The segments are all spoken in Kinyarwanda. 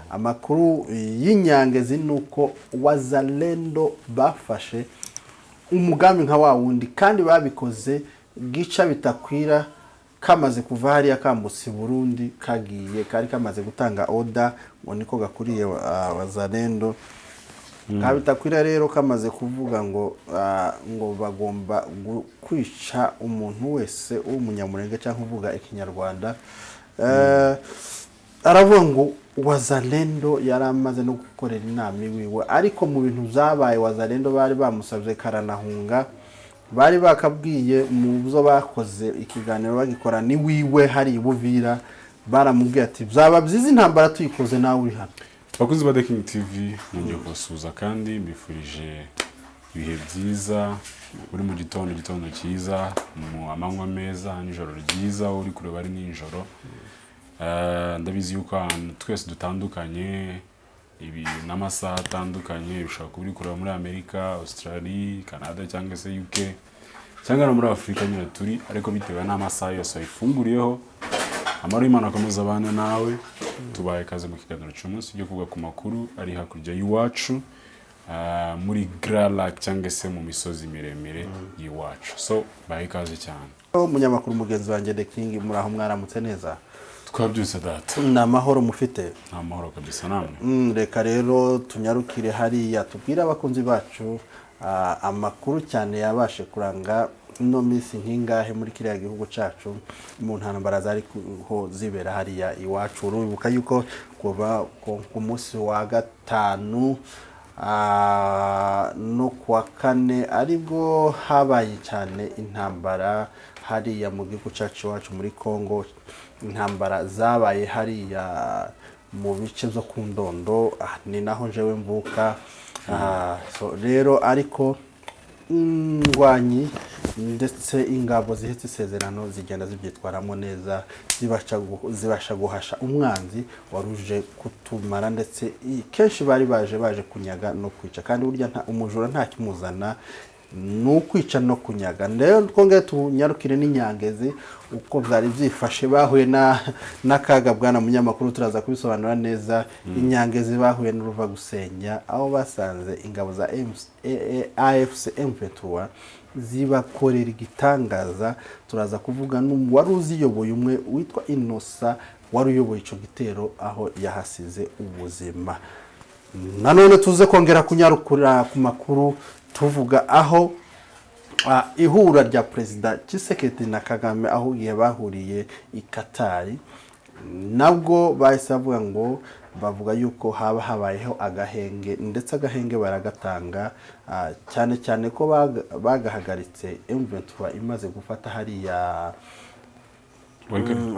Amakuru y'inyangezi nuko Wazalendo bafashe umugambi nka wa wundi kandi babikoze gica bitakwira kamaze kuva hari yakambutse Burundi kagiye kari kamaze gutanga order ngo niko gakuriye Wazalendo kabitakwira rero kamaze kuvuga ngo bagomba kwica umuntu wese w'umunyamurenge cyangwa uvuga ikinyarwanda aravuga ngo Wazalendo yaramaze no gukorera inama iwiwe ariko mu bintu zabaye Wazalendo bari bamusabye karanahunga bari bakabwiye mu byo bakoze ikiganiro bagikora ni wiwe hari Buvira baramubwiye ati byaba byiza intambara tuyikoze nawe uri hano. Bakunzi ba The King TV ngiye kubasuza kandi mbifurije ibihe byiza uri mu gitondo cyiza mu amanywa meza n'ijoro ryiza uri kureba ari n'ijoro. Ndabizi yuko twese dutandukanye ibi n'amasaha atandukanye ushaka kuri kureba muri Amerika, Australia, Canada cyangwa se UK cyangwa no muri Afrika nyine turi ariko bitewe n'amasaha yose ifunguriyeho amaro Imana akomeza abana nawe tubaye kaze mu kiganiro cy'umunsi cyo kuvuga ku makuru ari hakurya y'iwacu muri Grand Lac cyangwa se mu misozi miremire y'iwacu. So baye kaze cyane umunyamakuru mugenzi wanjye The King muraho mwaramutse neza twabyutse data n'amahoro mufite n'amahoro kabisa namwe. Reka rero tunyarukire hariya tubwira abakunzi bacu amakuru cyane yabashe kuranga no minsi nkingahe muri kiriya gihugu cacu mu ntambara zari ho zibera hariya iwacu. Urubuka yuko kuba ku munsi wa gatanu no kwa kane aribwo habaye cyane intambara hariya mu gihugu cacu iwacu muri Kongo. Intambara zabaye hariya mu bice byo ku Ndondo ni naho jewe mvuka. So rero ariko ngwanyi ndetse ingabo zihetse isezerano zigenda zibyitwaramo neza zibasha guhasha umwanzi waruje kutumara ndetse kenshi bari baje kunyaga no kwica kandi burya umujura nta kimuzana n'ukwica no kunyaga. Rero twongeye tunyarukire n'inyangezi uko byari byifashe bahuye n'akaga bwana munyamakuru turaza kubisobanura neza. Inyangezi bahuye n'uruva gusenya aho basanze ingabo za AFC M23 zibakorera igitangaza. Turaza kuvuga wari uziyoboye umwe witwa Inosa wari uyoboye ico gitero aho yahasize ubuzima. Nanone tuze kongera kunyarukura ku makuru tuvuga aho ihura rya President Tshisekedi na Kagame aho bahuriye i Qatar nabwo bahise bavuga ngo bavuga yuko habayeho agahenge ndetse agahenge baragatanga cyane cyane ko bagahagaritse M23 imaze gufata hariya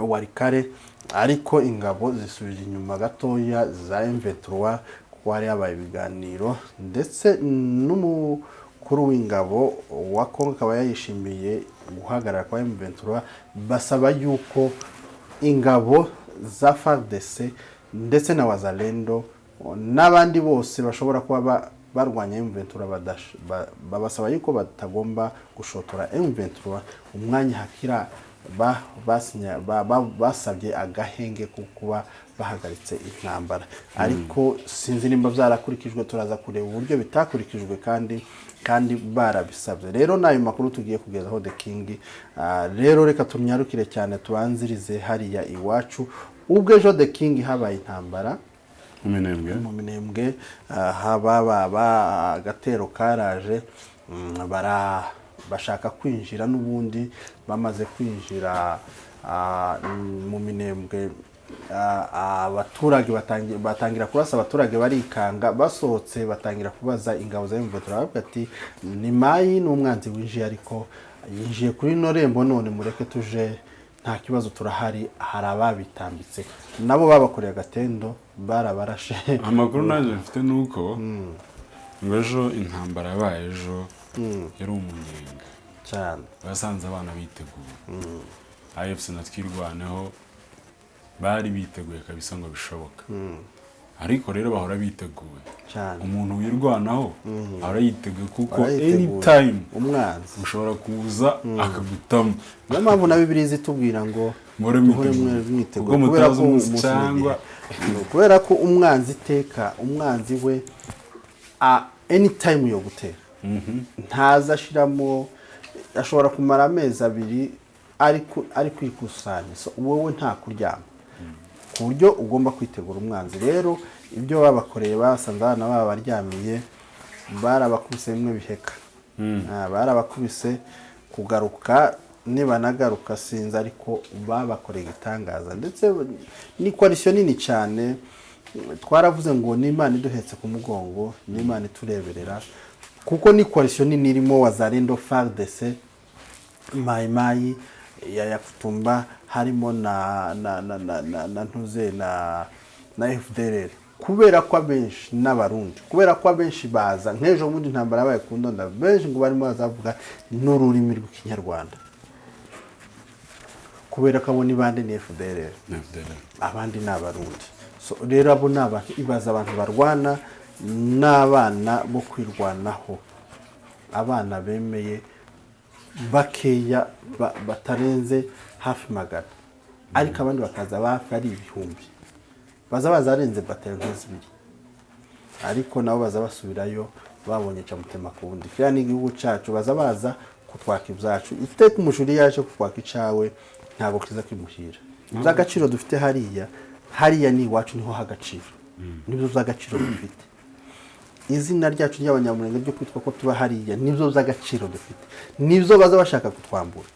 Warikare ariko ingabo zisubije inyuma gatoya za M23 kuko hari habaye ibiganiro ndetse n'umukuru w'ingabo wa Kongo akaba yayishimiye guhagarara kwa M23 basaba yuko ingabo za FARDC ndetse na Wazalendo n'abandi bose bashobora kuba barwanya M23 babasaba yuko batagomba gushotora M23 umwanya hakira basabye agahenge kuba bahagaritse intambara ariko sinzi nimba byarakurikijwe turaza kureba uburyo bitakurikijwe kandi barabisabye. Rero nayo makuru tugiye kugezaho The King. Rero reka tumyarukire cyane tubanzirize hariya iwacu ubwo ejo The King habaye intambara mu Minembwe haba agatero karaje bashaka kwinjira n'ubundi bamaze kwinjira mu Minembwe abaturage batangira kurasa abaturage barikanga basohotse batangira kubaza ingabo za M23 ati ni mayi n'umwanzi winjiye ariko yinjiye kuri no rembo none mureke tuje nta kibazo turahari hari ababitambitse nabo babakoreye agatendo barabarashe. Amakuru naje mfite nuko ngo ejo intambara yabaye ejo yari umunyenga cyane basanze abana biteguye AFC natwirwaneho bari biteguye kabisa ngo bishoboka ariko rero bahora biteguye cyane. umuntu wirwanaho ahora yiteguye kuko anytime umwanzi ushobora kuza akagutamo. niyo mpamvu na Bibiliya zitubwira ngo muhore mwiteguye kubera ko cyangwa kubera ko umwanzi iteka umwanzi we anytime yo gutera ntaza ashiramo ashobora kumara amezi 2 ari kwikusanya, so wowe nta kuryama ku buryo ugomba kwitegura umwanzi. Rero ibyo babakoreye basanze abana baba baryamiye barabakubise bimwe biheka, barabakubise kugaruka niba nagaruka sinzi, ariko babakoreye igitangaza. Ndetse ni coalition nini cyane, twaravuze ngo n'Imana iduhetse ku mugongo, n'Imana itureberera, kuko ni coalition nini irimo Wazalendo, FARDC, Mai Mai, ya Kutumba, harimo na ntuze na FDLR, kubera ko abenshi n'abarundi, kubera ko abenshi baza nk'ejo bundi ntambara yabaye ku Ndonda, benshi ngo barimo bazavuga n'ururimi rw'Ikinyarwanda, kubera ko abo ni bande ni FDLR, abandi n'abarundi. So rero abo n'abantu ibaza abantu barwana n'abana bo kwirwanaho, abana bemeye bakeya batarenze hafi 100, ariko abandi bakaza bafi ari ibihumbi, baza bazarenze batera nk'izibiri, ariko nabo baza basubirayo babonye camutema kundi. Kira ni igihugu cyacu, baza kutwaka ibyacu, iteka umushuri yaje kutwaka icawe ntabwo kiza kimuhira. Z'agaciro dufite hariya ni iwacu, niho hagaciro, nibyo z'agaciro dufite. Izina ryacu ry'Abanyamulenge ryo kwitwa ko tuba hariya nibyo z'agaciro dufite, nibyo baza bashaka kutwambura.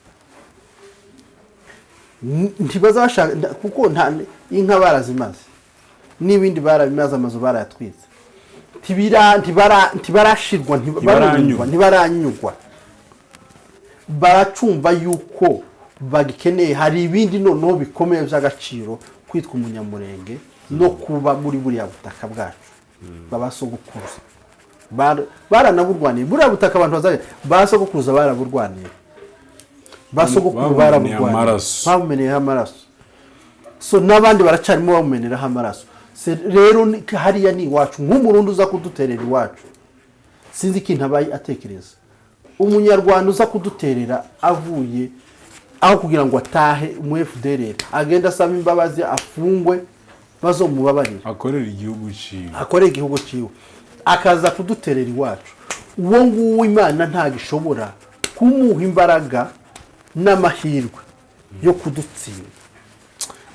Ntibaza bashaka kuko inka barazimaze n'ibindi barabimaze, amazu barayatwitse, ntibarashirwa, ntibaranyugwa, baracumva yuko bagikeneye hari ibindi noneho bikomeye by'agaciro, kwitwa umunyamurenge no kuba muri buriya butaka bwacu babasogokuruza baranaburwaniye. Buriya butaka abantu bazaje basogokuruza baraburwaniye, basogokuru baraburwaniye, bamumeneyeho amaraso, so n'abandi baracarimo bamumeneraho amaraso. Rero hariya ni iwacu, nk'umurundi uza kuduterera iwacu, sinzi ikintu abaye atekereza. Umunyarwanda uza kuduterera avuye aho kugira ngo atahe mu FDLR agenda asaba imbabazi, afungwe, bazomubabarira, akorera igihugu ciwe, akaza kuduterera iwacu, uwo nguwo Imana ntagishobora kumuha imbaraga n'amahirwe yo kudutsinda.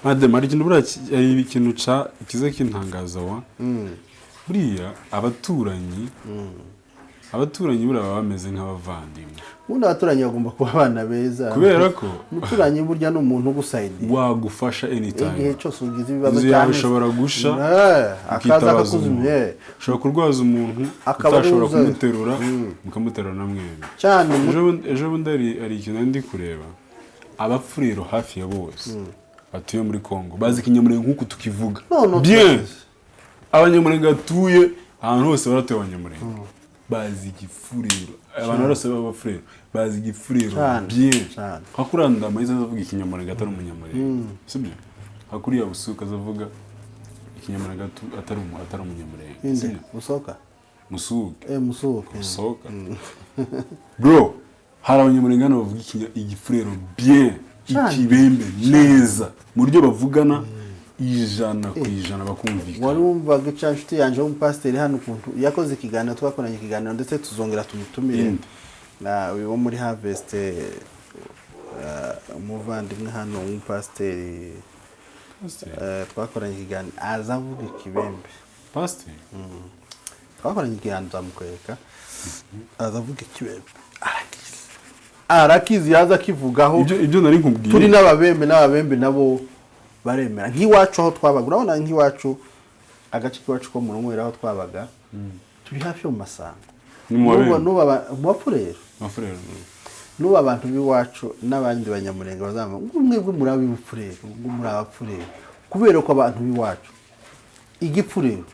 Madem, ari ikintu buriya ari ikintu kiza kintangaza wa buriya abaturanyi buriya baba bameze nk'abavandimwe. Ubundi abaturanyi bagomba kuba abana beza, kubera ko umuturanyi burya ni umuntu ugusaidiye, wagufasha anytime, igihe cyose ugize ibibazo cyane ushobora gusha akaza akakuzumye, ushobora kurwaza umuntu utashobora kumuterura mukamuterura na mwembi cyane. Ejo bundi ari ikintu ndi kureba, abapfuriro hafi ya bose batuye muri Kongo bazi Kinyamurenge nk'uko tukivuga bien. Abanyamurenge batuye ahantu hose baratuye Abanyamurenge bazi igifuriro, abantu bose b'abafuriro bazi igifuriro bien. Hakuranda mayiza avuga Ikinyamurenge atari umunyamurenge, sibyo? Hakuriya Busuka azavuga Ikinyamurenge atari umunyamurenge, sibyo? Musuka bro, hari Abanyamurenge hano bavuga igifuriro bien, ikibembe neza mu buryo bavugana 100% bakumvikana. Warumvaga icyanshuti yanje w'umupasiteri hano ukuntu yakoze ikiganiro, twakoranye ikiganiro ndetse tuzongera tumutumire na wo muri Harvest, umuvandimwe hano w'umupasiteri, twakoranye ikiganiro azavuga ikibembe pastor, twakoranye ikiganiro zamukwereka azavuga ikibembe, arakizi yaza kivugaho ibyo nari nkubwiye. Turi n'ababembe nabo baremera nk'iwacu aho twabaga. Urabona nk'iwacu agace k'iwacu ko mu Runywera aho twabaga turi hafi yo mu Masanga, n'ubu abantu b'iwacu n'abandi Banyamurenge bazama mwebwe muri ab'Ibupfurero, muri abapfurero, kubera ko abantu b'iwacu igipfurero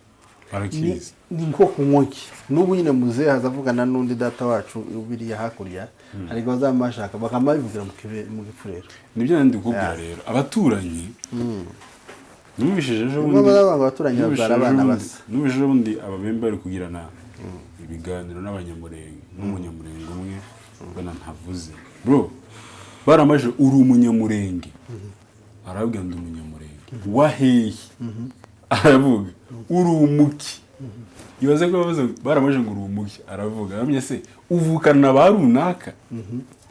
ni nko kunkoki. N'ubu nyine muzehe hazavugana n'undi data wacu ubiriya hakurya, ariko bazamashaka bakamabivugira mu gipfurero. Nibyo nandi kubwira rero abaturanyi numvishije ejo bundi abaturanyi babyara abana basa. Numvishije bundi ababembe bari kugirana ibiganiro n'umunyamurenge umwe bana ntavuze bro baramaje uri umunyamurenge arabwira ndi umunyamurenge waheye aravuga uri umuki ibaze ko baramaje ngo uri umuki aravuga bamye se uvukana ba runaka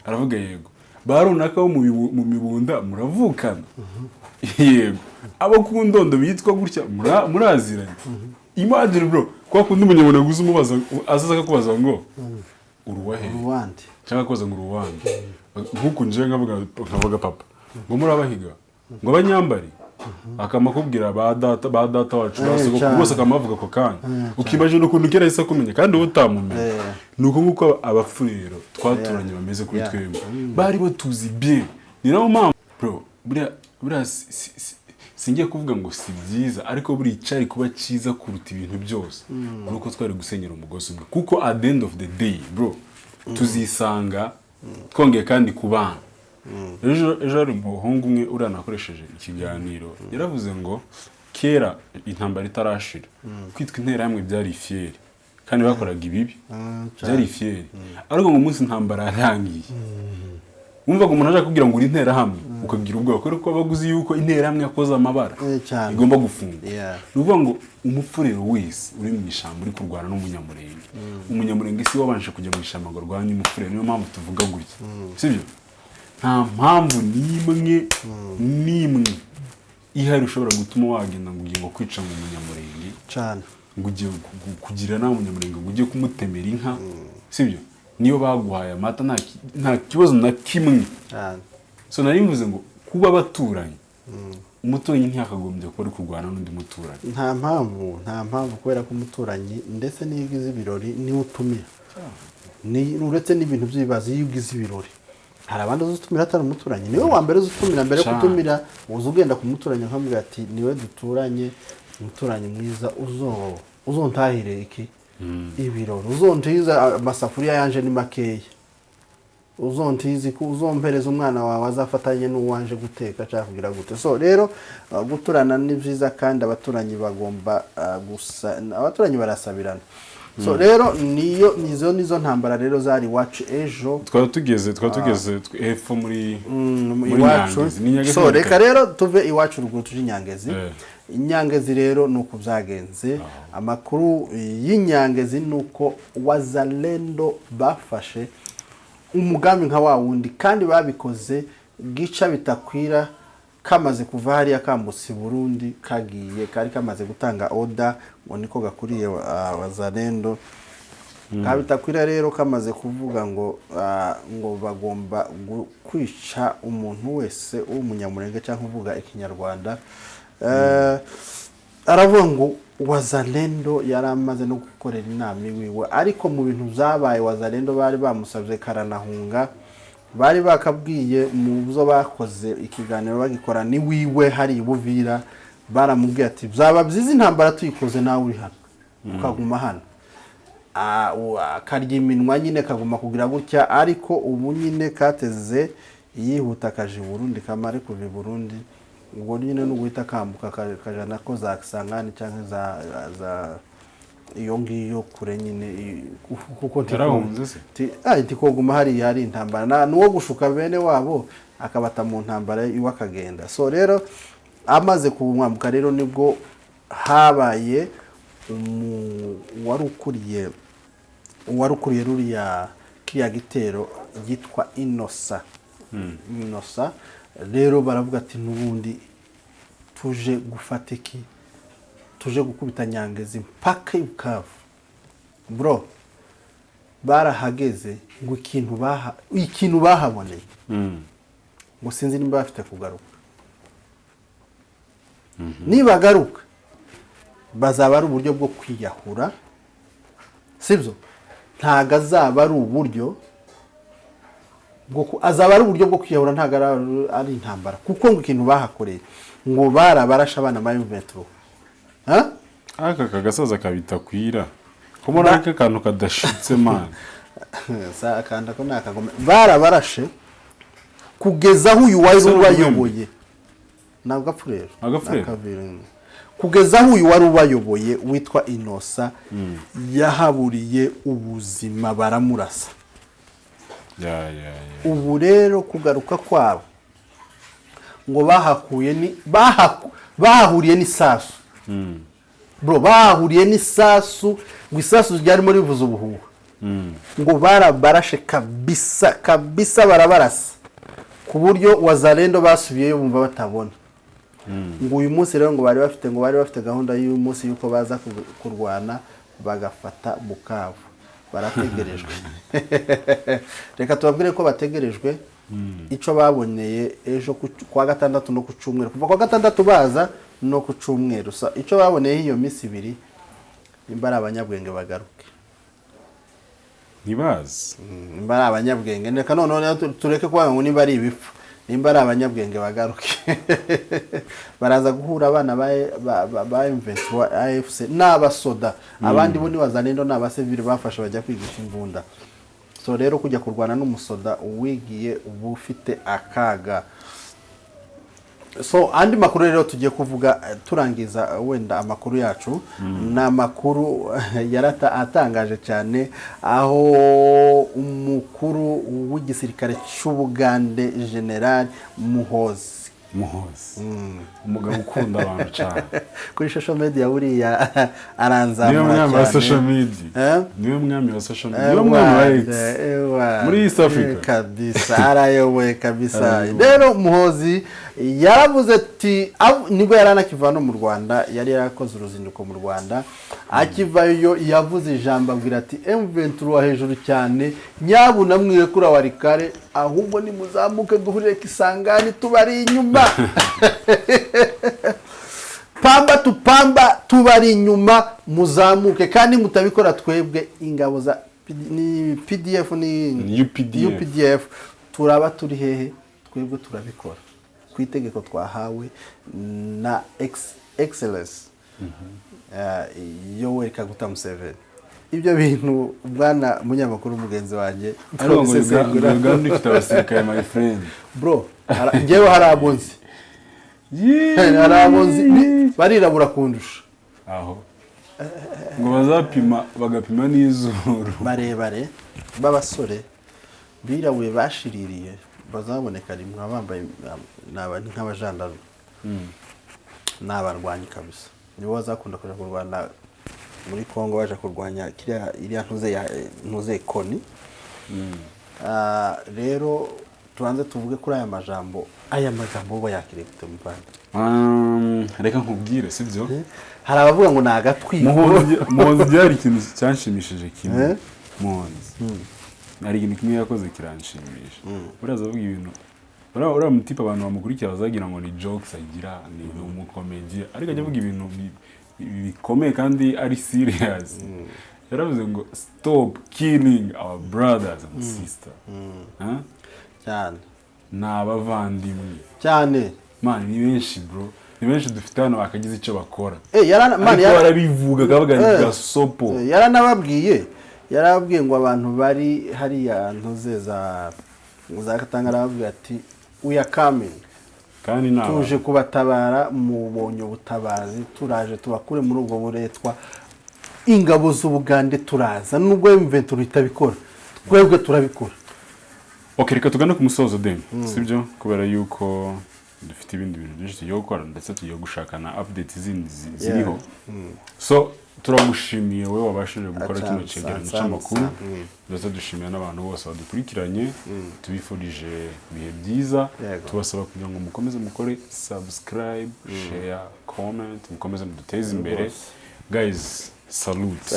aravuga yego ba runaka bo mu mibunda muravukana yego abo ku ndondo bitwa gutya muraziranye imagine bro kwa kundi umunyamurenge uzumubaza azaza kubaza ngo uruwahe uruwande cyangwa koza ngo uruwande nkuko nje nkavuga papa ngo murabahiga ngo abanyambari akamakubwira ba data wacu basoko bose akamavuga ko kanya ukibaje no kuntu kera isa kumenya kandi utamumenye nuko nguko abafurero twaturanye bameze kuri twemwe bari batuzi bien ni nawo mpamvu bro buriya singiye kuvuga ngo si byiza ariko buri cyari kuba cyiza kuruta ibintu byose nuko twari gusenyera umugozi umwe kuko at the end of the day bro tuzisanga twongeye kandi kubana ejo ari umuhungu umwe uranakoresheje ikiganiro yaravuze ngo kera intambara itarashira kwitwa interahamwe byari ifyeri kandi bakoraga ibibi byari ifyeri ariko mu munsi intambara yarangiye wumva ko umuntu aje kubwira ngo uri interahamwe ukagira ubwoba ko baguzi yuko interahamwe yakoze amabara igomba gufunga nuvuga ngo umupfurero wese uri mu ishyamba uri kurwana n'umunyamurenge umunyamurenge si wabanje kujya mu ishyamba ngo arwanye umupfurero niyo mpamvu tuvuga gutya sibyo nta mpamvu n'imwe ihari ushobora gutuma wagenda ngo ugiye kwica mu munyamurenge cyane ngo ugiye kugira nawe umunyamurenge ngo ugiye kumutemera inka sibyo niyo baguhaye amata nta kibazo na kimwe so nari mvuze ngo kuba abaturanyi umuturanyi ntiyakagombye kuba ari kurwana n'undi muturanyi nta mpamvu kubera ko umuturanyi ndetse n'iyo ugize ibirori niwe utumira uretse n'ibintu by'ibibazo iyo ugize ibirori hari abandi uzutumira atari umuturanyi niwe wa mbere uzutumira mbere yo kutumira uza ugenda ku muturanyi nkamubwira ati niwe duturanye umuturanyi mwiza uzontahire iki ibirori uzontiza amasafuriya yanje ni makeya uzontizi ko uzompereza umwana wawe azafatanye n'uwanje guteka cyangwa kugira gute so rero guturana ni byiza kandi abaturanyi bagomba abaturanyi barasabirana so rero nizo ntambara rero zari iwacu ejo twaba tugeze hepfo muri Nyangezi so reka rero tuve iwacu ruguru tuje Nyangezi Inyangezi rero nuko byagenze amakuru y'Inyangezi nuko Wazalendo bafashe umugambi nka wa wundi kandi babikoze gica bitakwira kamaze kuva hariya kambutse Burundi kagiye kari kamaze gutanga order ngo niko gakuriye Wazalendo kabitakwira rero kamaze kuvuga ngo bagomba kwica umuntu wese w'umunyamurenge cyangwa uvuga ikinyarwanda aravuga ngo Wazalendo yaramaze no gukorera inama iwiwe ariko mu bintu zabaye Wazalendo bari bamusabye karanahunga bari bakabwiye mu byo bakoze ikiganiro bagikora ni wiwe hari Buvira baramubwiye ati byaba byiza intambara tuyikoze nawe uri hano ukaguma hano akarya iminwa nyine kaguma kugira gutya ariko ubu nyine kateze yihuta kaje Burundi kamare kuva Burundi ubwo nyine n'uguhita kambuka kajana ko za Kisangani cyangwa za iyo ngiyo kure nyine kuko ntikoguma hari intambara n'uwo gushuka bene wabo akabata mu ntambara iwe akagenda so rero amaze kumwambuka rero nibwo habaye wari ukuriye ruriya kiriya gitero yitwa Innocent rero baravuga ati n'ubundi tuje gufata iki tuje gukubita Nyangezi mpaka Bukavu bro barahageze ngo ikintu bahaboneye ngo sinzi nimba bafite kugaruka nibagaruka bazaba ari uburyo bwo kwiyahura sibyo ntago azaba ari uburyo azaba ari uburyo bwo kwiyahura ntago ari intambara kuko ngo ikintu bahakoreye ngo barabarasha abana ba M23 aka kagasaza kabitakwira komora aka kantu kadashitse man sa akanda ko nakagome barabarashe kugeza aho uyu wari wayoboye ntabwo apfurero Agapfurero. kugeza aho uyu wari ubayoboye witwa Innocent yahaburiye ubuzima baramurasa. Ubu rero kugaruka kwabo ngo bahahuriye n'isasu. Bro, bahahuriye n'isasu, ngo isasu ryarimo rivuza ubuhuha. Ngo barabarashe kabisa barabarasa ku buryo wazalendo basubiyeyo bumva batabona. Ngo uyu munsi rero ngo bari bafite gahunda y'uyu munsi yuko baza kurwana bagafata Bukavu. Barategerejwe. Reka tubabwire ko bategerejwe icyo baboneye ejo kwa gatandatu no ku cyumweru. Kuva kwa gatandatu baza no ku cyumweru. Icyo baboneye iyo minsi ibiri nimba ari abanyabwenge bagaruke. Ntibazi. Nimba ari abanyabwenge reka none tureke kuvuga ngo nimba ari ibipfu. Nimba ari abanyabwenge bagaruke. Baraza guhura abana ba M23 AFC n'abasoda. Abandi bo ni wazalendo n'abasivili bafashe bajya kwigisha imbunda. So rero kujya kurwana n'umusoda uwigiye ubu ufite akaga. So andi makuru rero tugiye kuvuga turangiza wenda amakuru yacu na makuru atangaje cyane aho umukuru w'igisirikare cy'Ubugande General Muhoozi umugabo ukunda abantu cyane kuri social media buriya aranzamura niyo mwami wa social media niyo mwami wa social media niyo mwami wa X muri East Africa kabisa arayoboye kabisa. Rero Muhoozi yaravuze ati nibwo yaranakiva no mu Rwanda yari yarakoze uruzinduko mu Rwanda akivayo yavuze ijambo abwira ati M23 hejuru cyane nyabuna mwire kuri awarikare ahubwo nimuzamuke duhurire Kisangani tubari inyuma. Pamba tubari inyuma muzamuke kandi mutabikora twebwe ingabo za ni PDF ni UPDF turaba turi hehe twebwe turabikora ku itegeko twahawe na excellence Yoweri Kaguta Museveni. Ibyo bintu bwana munyamakuru mugenzi wanjye Uganda ifite abasirikare my friend bro ngewe harabonzi barirabura kundusha aho ngo bagapima n'izuru barebare b'abasore birabuye bashiririye bazaboneka rimwe bambaye nk'abajandarume n'abarwanyi kabisa nibo bazakunda kuja kurwana muri Kongo baje kurwanya iriya ntuze koni. Rero tubanze tuvuge kuri aya majambo bo yakire gute mu Rwanda. Reka nkubwire sibyo hari abavuga ngo nagatwiko Muhoozi byari ikintu cyanshimishije kimwe. Muhoozi ari ikintu kimwe yakoze kiranshimisha. Uraza avuga ibintu uriya mutipe abantu bamukurikira bazagira ngo ni jokes agira ni umukomedi ariko ajya avuga ibintu bikomeye kandi ari serious. Yaravuze ngo stop killing our brothers and sisters. Cyane n'abavandimwe cyane man ni benshi bro ni benshi dufite hano bakagize icyo bakora yarabivuga kavuga ni gasopo yarababwiye ngo abantu bari hariya ntuze za Katanga aravuga ati we are coming kandi nawe tuje kubatabara mu bonyo butabazi turaje tubakure muri ubwo buretwa ingabo z'Ubugande turaza nubwo M23 itabikora twebwe turabikora. Okay, reka tugana ku musozo dem sibyo kubera yuko dufite ibindi bintu byinshi tugiye gukora ndetse tugiye gushakana updates zindi ziriho. So turagushimiye wewe wabashije gukora kino cyegeranyo cy'amakuru ndetse dushimiye n'abantu bose badukurikiranye tubifurije ibihe byiza tubasaba kugira ngo mukomeze mukore subscribe share comment mukomeze muduteze imbere guys salute